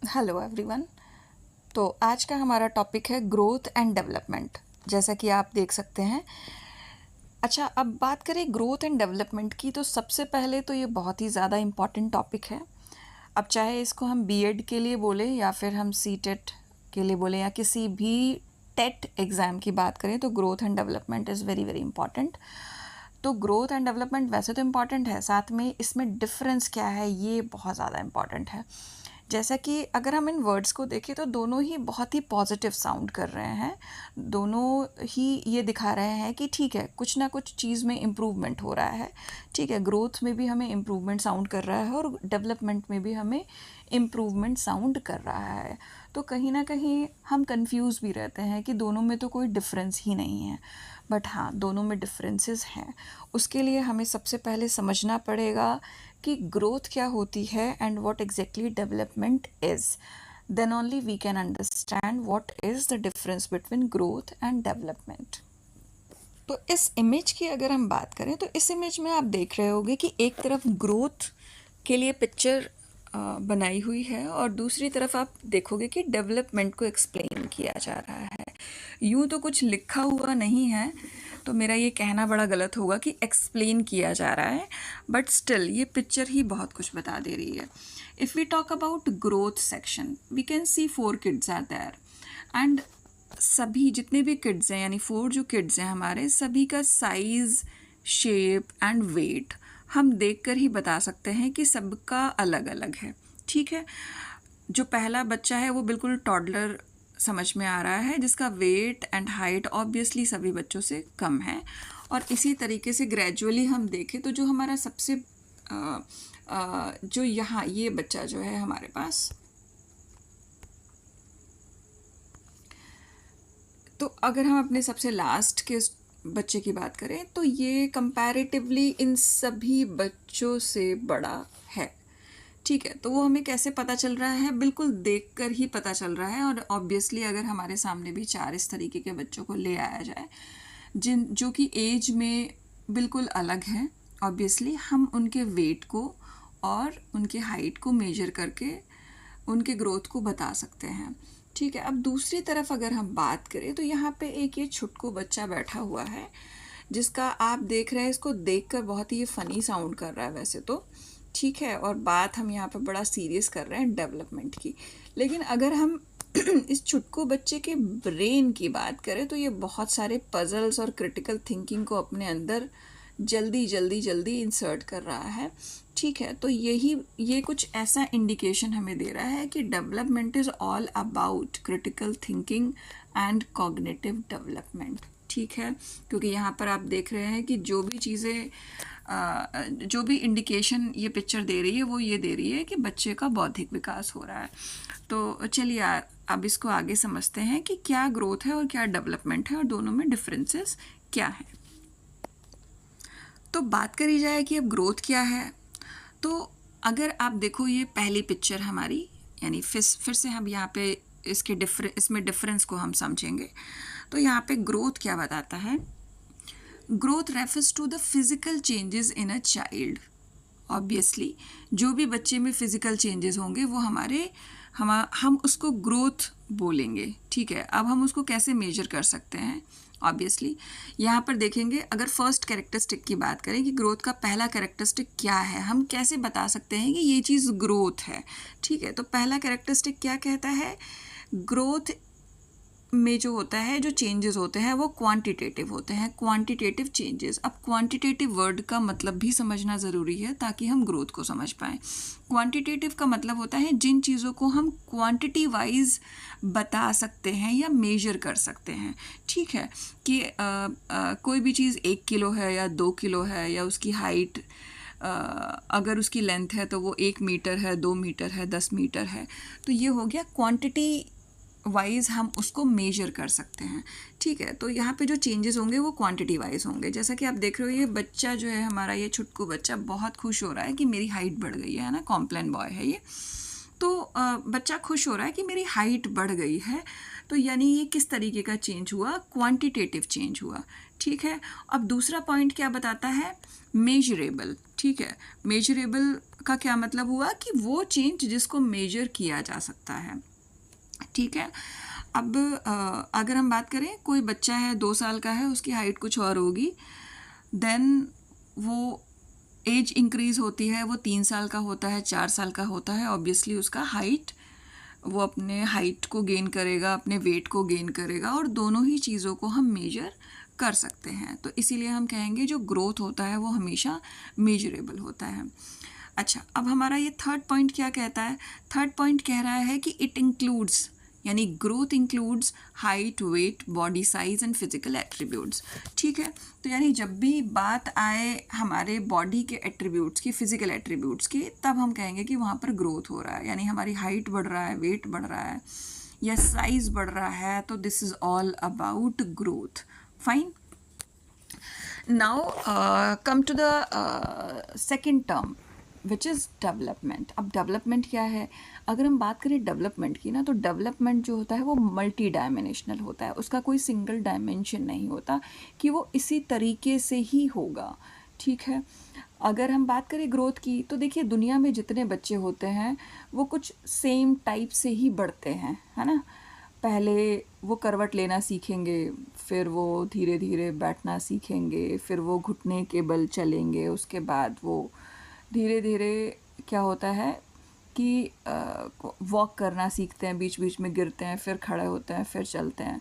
Hello everyone. तो आज का हमारा टॉपिक है ग्रोथ एंड डेवलपमेंट, जैसा कि आप देख सकते हैं। अच्छा, अब बात करें ग्रोथ एंड डेवलपमेंट की, तो सबसे पहले तो ये बहुत ही ज़्यादा इम्पॉर्टेंट टॉपिक है। अब चाहे इसको हम बीएड के लिए बोलें या फिर हम सीटेट के लिए बोलें या किसी भी टेट एग्ज़ाम की बात करें, तो growth and development is very very important. तो ग्रोथ एंड डेवलपमेंट वैसे तो इम्पॉर्टेंट है, साथ में इसमें डिफरेंस क्या है ये बहुत ज़्यादा इम्पॉर्टेंट है। जैसा कि अगर हम इन वर्ड्स को देखें तो दोनों ही बहुत ही पॉजिटिव साउंड कर रहे हैं। दोनों ही ये दिखा रहे हैं कि ठीक है, कुछ ना कुछ चीज़ में इम्प्रूवमेंट हो रहा है। ठीक है, ग्रोथ में भी हमें इम्प्रूवमेंट साउंड कर रहा है और डेवलपमेंट में भी हमें इम्प्रूवमेंट साउंड कर रहा है। तो कहीं ना कहीं हम कंफ्यूज भी रहते हैं कि दोनों में तो कोई डिफरेंस ही नहीं है। बट हाँ, दोनों में डिफरेंसेस हैं। उसके लिए हमें सबसे पहले समझना पड़ेगा कि ग्रोथ क्या होती है and what exactly development is. Then only we can understand what is the difference between growth and development. तो इस इमेज की अगर हम बात करें तो इस इमेज में आप देख रहे होंगे कि एक तरफ ग्रोथ के लिए पिक्चर बनाई हुई है और दूसरी तरफ आप देखोगे कि डेवलपमेंट को एक्सप्लेन किया जा रहा है। यूँ तो कुछ लिखा हुआ नहीं है, तो मेरा ये कहना बड़ा गलत होगा कि एक्सप्लेन किया जा रहा है, बट स्टिल ये पिक्चर ही बहुत कुछ बता दे रही है। If we talk about growth section, we can see 4 kids are there and सभी जितने भी किड्स हैं, यानी 4 जो किड्स हैं हमारे, सभी का साइज़, शेप एंड वेट हम देखकर ही बता सकते हैं कि सबका अलग अलग है। ठीक है, जो पहला बच्चा है वो बिल्कुल टॉडलर समझ में आ रहा है, जिसका वेट एंड हाइट ऑब्वियसली सभी बच्चों से कम है। और इसी तरीके से ग्रेजुअली हम देखें तो जो हमारा सबसे जो यहाँ ये बच्चा जो है हमारे पास, तो अगर हम अपने सबसे लास्ट के बच्चे की बात करें तो ये कंपैरेटिवली इन सभी बच्चों से बड़ा है। ठीक है, तो वो हमें कैसे पता चल रहा है? बिल्कुल देखकर ही पता चल रहा है। और ऑब्वियसली अगर हमारे सामने भी 4 इस तरीके के बच्चों को ले आया जाए जो कि एज में बिल्कुल अलग हैं, ऑब्वियसली हम उनके वेट को और उनके हाइट को मेजर करके उनके ग्रोथ को बता सकते हैं। ठीक है, अब दूसरी तरफ अगर हम बात करें तो यहाँ पे एक ये छुटकू बच्चा बैठा हुआ है, जिसका आप देख रहे हैं, इसको देखकर बहुत ही ये फ़नी साउंड कर रहा है वैसे तो। ठीक है, और बात हम यहाँ पे बड़ा सीरियस कर रहे हैं डेवलपमेंट की। लेकिन अगर हम इस छुटकू बच्चे के ब्रेन की बात करें तो ये बहुत सारे पजल्स और क्रिटिकल थिंकिंग को अपने अंदर जल्दी जल्दी जल्दी इंसर्ट कर रहा है। ठीक है, तो ये कुछ ऐसा इंडिकेशन हमें दे रहा है कि development is all about critical thinking and cognitive development. ठीक है, क्योंकि यहाँ पर आप देख रहे हैं कि जो भी चीज़ें जो भी इंडिकेशन ये पिक्चर दे रही है वो ये दे रही है कि बच्चे का बौद्धिक विकास हो रहा है। तो चलिए अब इसको आगे समझते हैं कि क्या ग्रोथ है और क्या डेवलपमेंट है और दोनों में डिफरेंसेस क्या है। तो बात करी जाए कि अब ग्रोथ क्या है, तो अगर आप देखो ये पहली पिक्चर हमारी, यानी फिर से हम यहाँ पे इसमें डिफरेंस को हम समझेंगे। तो यहाँ पे ग्रोथ क्या बताता है? Growth refers to the physical changes in a child. Obviously जो भी बच्चे में फिजिकल चेंजेस होंगे वो हम उसको ग्रोथ बोलेंगे। ठीक है, अब हम उसको कैसे मेजर कर सकते हैं? ऑब्वियसली यहाँ पर देखेंगे, अगर फर्स्ट कैरेक्टरिस्टिक की बात करें कि ग्रोथ का पहला कैरेक्टरिस्टिक क्या है, हम कैसे बता सकते हैं कि ये चीज़ ग्रोथ है। ठीक है, तो पहला कैरेक्टरिस्टिक क्या कहता है? ग्रोथ में जो होता है, जो चेंजेस होते हैं वो क्वांटिटेटिव होते हैं, क्वांटिटेटिव चेंजेस। अब क्वांटिटेटिव वर्ड का मतलब भी समझना ज़रूरी है ताकि हम ग्रोथ को समझ पाएँ। क्वांटिटेटिव का मतलब होता है जिन चीज़ों को हम क्वांटिटी वाइज बता सकते हैं या मेजर कर सकते हैं। ठीक है, कि कोई भी चीज़ 1 किलो है या 2 किलो है, या उसकी हाइट अगर उसकी लेंथ है तो वो 1 मीटर है, 2 मीटर है, 10 मीटर है, तो ये हो गया क्वांटिटी वाइज हम उसको मेजर कर सकते हैं। ठीक है, तो यहाँ पे जो चेंजेस होंगे वो क्वांटिटी वाइज होंगे। जैसा कि आप देख रहे हो ये बच्चा जो है हमारा, ये छुटकू बच्चा बहुत खुश हो रहा है कि मेरी हाइट बढ़ गई है ना, कॉम्प्लान बॉय है ये। तो बच्चा खुश हो रहा है कि मेरी हाइट बढ़ गई है, तो यानी ये किस तरीके का चेंज हुआ? क्वांटिटेटिव चेंज हुआ। ठीक है, अब दूसरा पॉइंट क्या बताता है? मेजरेबल। ठीक है, मेजरेबल का क्या मतलब हुआ कि वो चेंज जिसको मेजर किया जा सकता है। ठीक है, अब अगर हम बात करें, कोई बच्चा है 2 साल का है, उसकी हाइट कुछ और होगी, देन वो एज इंक्रीज़ होती है, वो 3 साल का होता है, 4 साल का होता है, ऑब्वियसली उसका हाइट, वो अपने हाइट को गेन करेगा, अपने वेट को गेन करेगा, और दोनों ही चीज़ों को हम मेजर कर सकते हैं। तो इसीलिए हम कहेंगे जो ग्रोथ होता है वो हमेशा मेजरेबल होता है। अच्छा, अब हमारा ये थर्ड पॉइंट क्या कहता है? थर्ड पॉइंट कह रहा है कि इट इंक्लूड्स, यानी growth includes height, weight, body size and physical attributes. ठीक है, तो यानी जब भी बात आए हमारे बॉडी के एट्रीब्यूट्स की, फिजिकल एट्रीब्यूट्स की, तब हम कहेंगे कि वहाँ पर ग्रोथ हो रहा है, यानी हमारी हाइट बढ़ रहा है, वेट बढ़ रहा है या साइज बढ़ रहा है, तो this is all about growth. Fine, now come to the second term which is development. अब डेवलपमेंट क्या है? अगर हम बात करें डेवलपमेंट की ना, तो डेवलपमेंट जो होता है वो मल्टी डायमेंशनल होता है, उसका कोई सिंगल डायमेंशन नहीं होता कि वो इसी तरीके से ही होगा। ठीक है, अगर हम बात करें ग्रोथ की, तो देखिए दुनिया में जितने बच्चे होते हैं वो कुछ सेम टाइप से ही बढ़ते हैं, है ना। पहले वो करवट लेना सीखेंगे, फिर वो धीरे धीरे बैठना सीखेंगे, फिर वो घुटने के बल चलेंगे, उसके बाद वो धीरे धीरे क्या होता है कि वॉक करना सीखते हैं, बीच बीच में गिरते हैं, फिर खड़े होते हैं, फिर चलते हैं।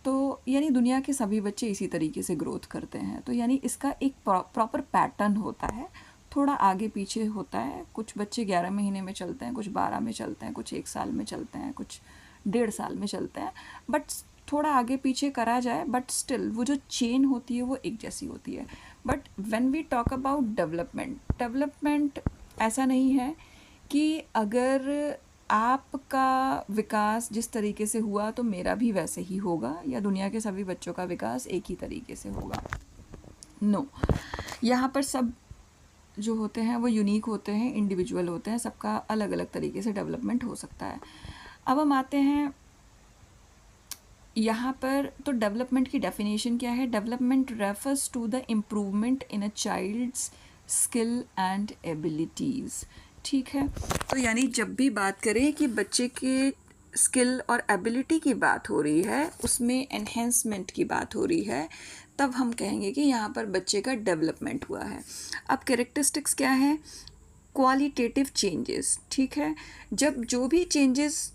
तो यानी दुनिया के सभी बच्चे इसी तरीके से ग्रोथ करते हैं। तो यानी इसका एक प्रॉपर पैटर्न होता है, थोड़ा आगे पीछे होता है। कुछ बच्चे 11 महीने में चलते हैं, कुछ 12 में चलते हैं, कुछ 1 साल में चलते हैं, कुछ 1.5 साल में चलते हैं, बट थोड़ा आगे पीछे करा जाए, बट स्टिल वो जो चेन होती है वो एक जैसी होती है। But when we talk about development ऐसा नहीं है कि अगर आपका विकास जिस तरीके से हुआ तो मेरा भी वैसे ही होगा, या दुनिया के सभी बच्चों का विकास एक ही तरीके से होगा। नो, यहाँ पर सब जो होते हैं वो यूनिक होते हैं, इंडिविजुअल होते हैं, सबका अलग अलग तरीके से डेवलपमेंट हो सकता है। अब हम आते हैं यहाँ पर, तो डेवलपमेंट की डेफिनेशन क्या है? Development refers to the improvement in a child's skill and abilities. ठीक है, तो यानी जब भी बात करें कि बच्चे के स्किल और एबिलिटी की बात हो रही है, उसमें एनहेंसमेंट की बात हो रही है, तब हम कहेंगे कि यहाँ पर बच्चे का डेवलपमेंट हुआ है। अब कैरेक्टरिस्टिक्स क्या है? Qualitative changes. ठीक है, जब जो भी चेंजेस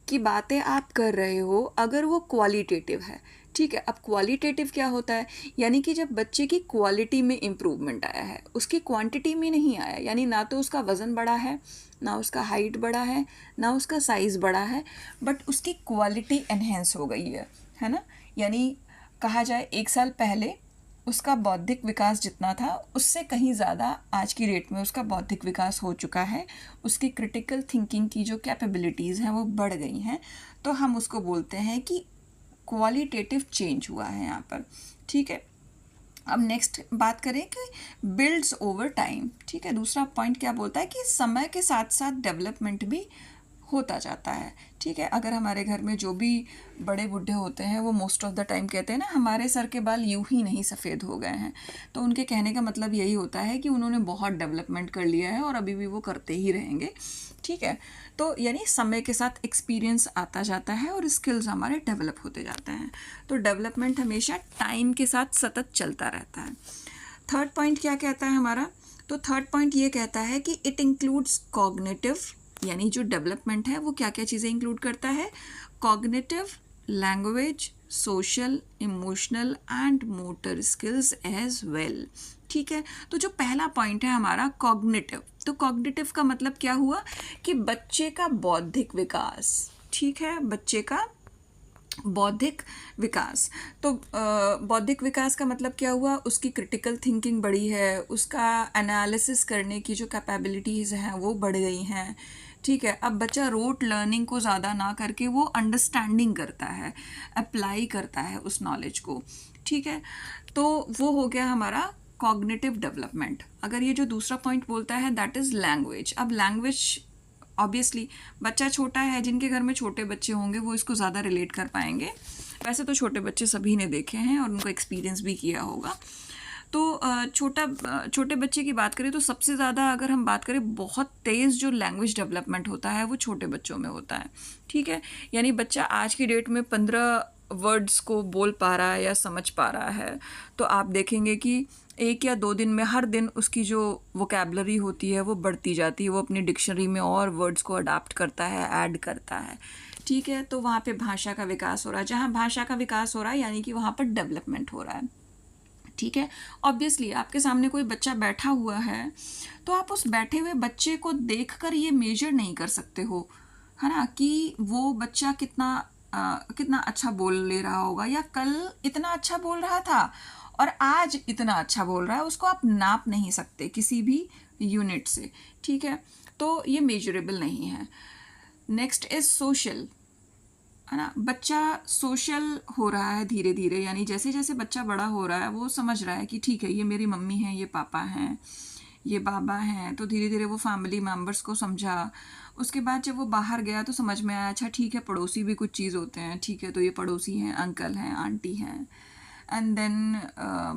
की बातें आप कर रहे हो, अगर वो क्वालिटेटिव है, ठीक है। अब क्वालिटेटिव क्या होता है? यानी कि जब बच्चे की क्वालिटी में इम्प्रूवमेंट आया है, उसकी क्वांटिटी में नहीं आया, यानी ना तो उसका वज़न बढ़ा है, ना उसका हाइट बढ़ा है, ना उसका साइज़ बढ़ा है, बट उसकी क्वालिटी एनहेंस हो गई है ना। यानी कहा जाए 1 साल पहले उसका बौद्धिक विकास जितना था, उससे कहीं ज़्यादा आज की डेट में उसका बौद्धिक विकास हो चुका है, उसकी क्रिटिकल थिंकिंग की जो कैपेबिलिटीज़ हैं वो बढ़ गई हैं, तो हम उसको बोलते हैं कि क्वालिटेटिव चेंज हुआ है यहाँ पर। ठीक है, अब नेक्स्ट बात करें कि बिल्ड्स ओवर टाइम। ठीक है, दूसरा पॉइंट क्या बोलता है कि समय के साथ साथ डेवलपमेंट भी होता जाता है। ठीक है, अगर हमारे घर में जो भी बड़े बूढ़े होते हैं वो मोस्ट ऑफ द टाइम कहते हैं ना, हमारे सर के बाल यूं ही नहीं सफ़ेद हो गए हैं, तो उनके कहने का मतलब यही होता है कि उन्होंने बहुत डेवलपमेंट कर लिया है और अभी भी वो करते ही रहेंगे। ठीक है, तो यानी समय के साथ एक्सपीरियंस आता जाता है और स्किल्स हमारे डेवलप होते जाते हैं। तो डेवलपमेंट हमेशा टाइम के साथ सतत चलता रहता है। थर्ड पॉइंट क्या कहता है हमारा? तो थर्ड पॉइंट ये कहता है कि इट इंक्लूड्स कॉग्निटिव, यानी जो डेवलपमेंट है वो क्या क्या चीज़ें इंक्लूड करता है? Cognitive, language, social, emotional and motor skills as well. ठीक है, तो जो पहला पॉइंट है हमारा कॉग्निटिव, तो कॉग्निटिव का मतलब क्या हुआ कि बच्चे का बौद्धिक विकास। ठीक है, बच्चे का बौद्धिक विकास, तो बौद्धिक विकास का मतलब क्या हुआ? उसकी क्रिटिकल थिंकिंग बढ़ी है, उसका एनालिसिस करने की जो कैपेबिलिटीज़ हैं वो बढ़ गई हैं। ठीक है, अब बच्चा रोट लर्निंग को ज़्यादा ना करके वो अंडरस्टैंडिंग करता है, अप्लाई करता है उस नॉलेज को। ठीक है, तो वो हो गया हमारा कॉग्निटिव डेवलपमेंट। अगर ये जो दूसरा पॉइंट बोलता है दैट इज़ लैंग्वेज। अब लैंग्वेज ऑब्वियसली बच्चा छोटा है, जिनके घर में छोटे बच्चे होंगे वो इसको ज़्यादा रिलेट कर पाएंगे। वैसे तो छोटे बच्चे सभी ने देखे हैं और उनको एक्सपीरियंस भी किया होगा। तो छोटे बच्चे की बात करें तो सबसे ज़्यादा अगर हम बात करें, बहुत तेज़ जो लैंग्वेज डेवलपमेंट होता है वो छोटे बच्चों में होता है, ठीक है। यानी बच्चा आज की डेट में 15 वर्ड्स को बोल पा रहा है या समझ पा रहा है, तो आप देखेंगे कि 1 या 2 दिन में हर दिन उसकी जो वोकैबुलरी होती है वो बढ़ती जाती है, वो अपनी डिक्शनरी में और वर्ड्स को अडाप्ट करता है, ऐड करता है, ठीक है। तो वहाँ पे भाषा का विकास हो रहा है। जहाँ भाषा का विकास हो रहा है यानी कि वहाँ पर डेवलपमेंट हो रहा है, ठीक है। ऑब्वियसली आपके सामने कोई बच्चा बैठा हुआ है, तो आप उस बैठे हुए बच्चे को देखकर ये मेजर नहीं कर सकते हो, है ना, कि वो बच्चा कितना अच्छा बोल ले रहा होगा, या कल इतना अच्छा बोल रहा था और आज इतना अच्छा बोल रहा है। उसको आप नाप नहीं सकते किसी भी यूनिट से, ठीक है। तो ये मेजरेबल नहीं है। नेक्स्ट इज सोशल, है ना। बच्चा सोशल हो रहा है धीरे धीरे, यानी जैसे जैसे बच्चा बड़ा हो रहा है वो समझ रहा है कि ठीक है, ये मेरी मम्मी हैं, ये पापा हैं, ये बाबा हैं। तो धीरे धीरे वो फैमिली मेम्बर्स को समझा। उसके बाद जब वो बाहर गया तो समझ में आया, अच्छा ठीक है, पड़ोसी भी कुछ चीज़ होते हैं, ठीक है, तो ये पड़ोसी हैं, अंकल हैं, आंटी हैं। एंड देन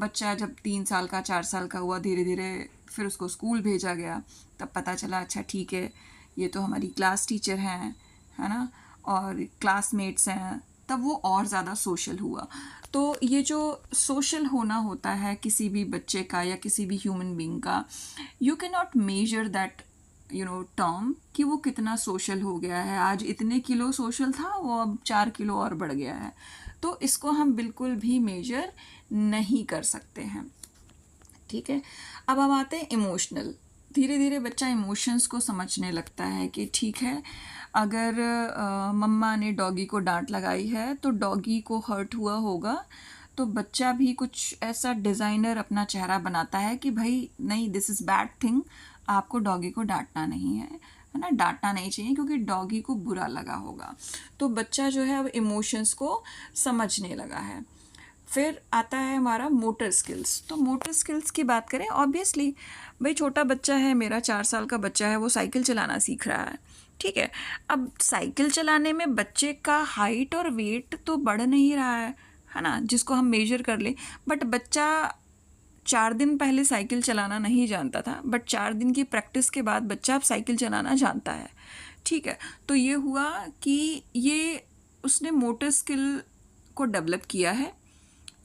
बच्चा जब 3 साल का 4 साल का हुआ, धीरे धीरे फिर उसको स्कूल भेजा गया। तब पता चला, अच्छा ठीक है, ये तो हमारी क्लास टीचर हैं, है ना, और क्लासमेट्स हैं। तब वो और ज़्यादा सोशल हुआ। तो ये जो सोशल होना होता है किसी भी बच्चे का या किसी भी ह्यूमन बीइंग का, you can not measure that term कि वो कितना सोशल हो गया है। आज इतने किलो सोशल था, वो अब 4 किलो और बढ़ गया है। तो इसको हम बिल्कुल भी मेजर नहीं कर सकते हैं, ठीक है। अब हम आते हैं इमोशनल। धीरे धीरे बच्चा इमोशंस को समझने लगता है कि ठीक है, अगर मम्मा ने डॉगी को डांट लगाई है तो डॉगी को हर्ट हुआ होगा, तो बच्चा भी कुछ ऐसा डिज़ाइनर अपना चेहरा बनाता है कि भाई नहीं, दिस इज़ बैड थिंग, आपको डॉगी को डांटना नहीं है ना, डांटना नहीं चाहिए क्योंकि डॉगी को बुरा लगा होगा। तो बच्चा जो है अब इमोशंस को समझने लगा है। फिर आता है हमारा मोटर स्किल्स। तो मोटर स्किल्स की बात करें, ऑब्वियसली भाई छोटा बच्चा है, मेरा 4 साल का बच्चा है, वो साइकिल चलाना सीख रहा है, ठीक है। अब साइकिल चलाने में बच्चे का हाइट और वेट तो बढ़ नहीं रहा है ना, जिसको हम मेजर कर लें। बट बच्चा 4 दिन पहले साइकिल चलाना नहीं जानता था, बट 4 दिन की प्रैक्टिस के बाद बच्चा अब साइकिल चलाना जानता है, ठीक है। तो ये हुआ कि ये उसने मोटर स्किल को डेवलप किया है।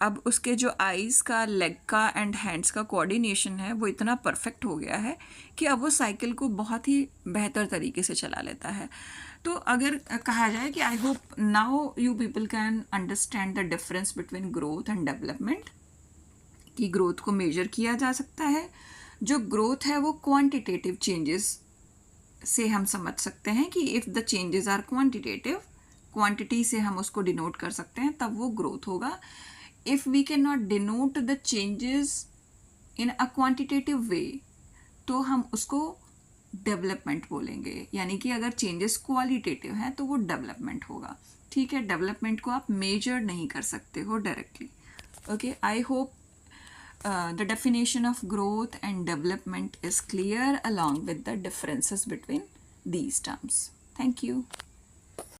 अब उसके जो आइज़ का, लेग का एंड हैंड्स का कोऑर्डिनेशन है वो इतना परफेक्ट हो गया है कि अब वो साइकिल को बहुत ही बेहतर तरीके से चला लेता है। तो अगर कहा जाए कि I hope now you people can understand the difference between growth and development, कि ग्रोथ को मेजर किया जा सकता है। जो ग्रोथ है वो क्वांटिटेटिव चेंजेस से हम समझ सकते हैं कि if the changes are quantitative, quantity से हम उसको डिनोट कर सकते हैं, तब वो ग्रोथ होगा। If we cannot denote the changes in a quantitative way, तो हम उसको डेवलपमेंट बोलेंगे। यानी कि अगर चेंजेस क्वालिटेटिव हैं तो वो डेवलपमेंट होगा, ठीक है। डेवलपमेंट को आप मेजर नहीं कर सकते हो directly, okay. I hope the definition of growth and development is clear along with the differences between these terms. Thank you.